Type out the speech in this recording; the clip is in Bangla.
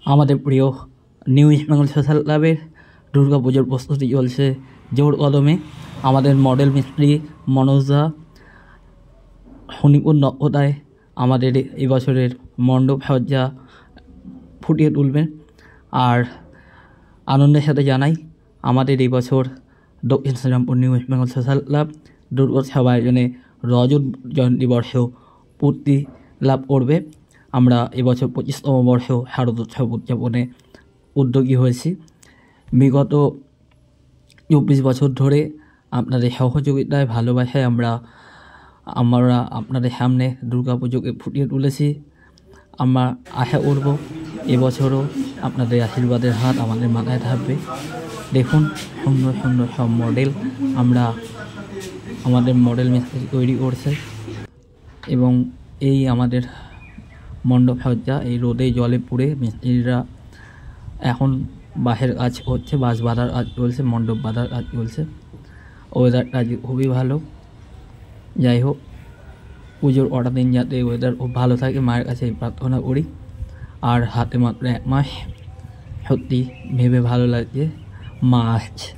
আমাদের প্রিয় নিউ ইস্ট বেঙ্গল সোশ্যাল ক্লাবের দুর্গা পুজোর প্রস্তুতি চলছে জোর কদমে। আমাদের মডেল মিস্ত্রি মনোজদা হনিপুর নক্ষতায় আমাদের এই বছরের মণ্ডপ সজ্জা ফুটিয়ে তুলবেন। আর আনন্দের সাথে জানাই আমাদের এই বছর Dakshin Srirampur new east Bengal social club Durgotsav আয়োজনে রজত জয়ন্তী বর্ষ পূর্তি লাভ করবে। আমরা এবছর 25তম বর্ষ শারদোৎসব উদযাপনে উদ্যোগী হয়েছি। বিগত 24 বছর ধরে আপনাদের সহযোগিতায় ভালোবাসায় আমরা আপনাদের সামনে দুর্গা পুজোকে ফুটিয়ে তুলেছি। আমরা আশা করব এবছরও আপনাদের আশীর্বাদের হাত আমাদের মাথায় থাকবে। দেখুন সুন্দর সুন্দর সব মডেল আমাদের মডেল মিস্ত্রি তৈরি করছে এবং এই আমাদের মণ্ডপ সজ্জা এই রোদে জলে পুড়ে মিস্ত্রিরা এখন বাঁশের কাজ হচ্ছে, বাঁশ বাঁধার কাজ চলছে, মণ্ডপ বাঁধার কাজ চলছে। ওয়েদারটা আজ খুবই ভালো। যাই হোক, পুজোর কটা দিন যাতে ওয়েদার খুব ভালো থাকে মায়ের কাছে প্রার্থনা করি। আর হাতে মাত্র 1 মাস, সত্যি ভেবে ভালো লাগছে মা আসছে।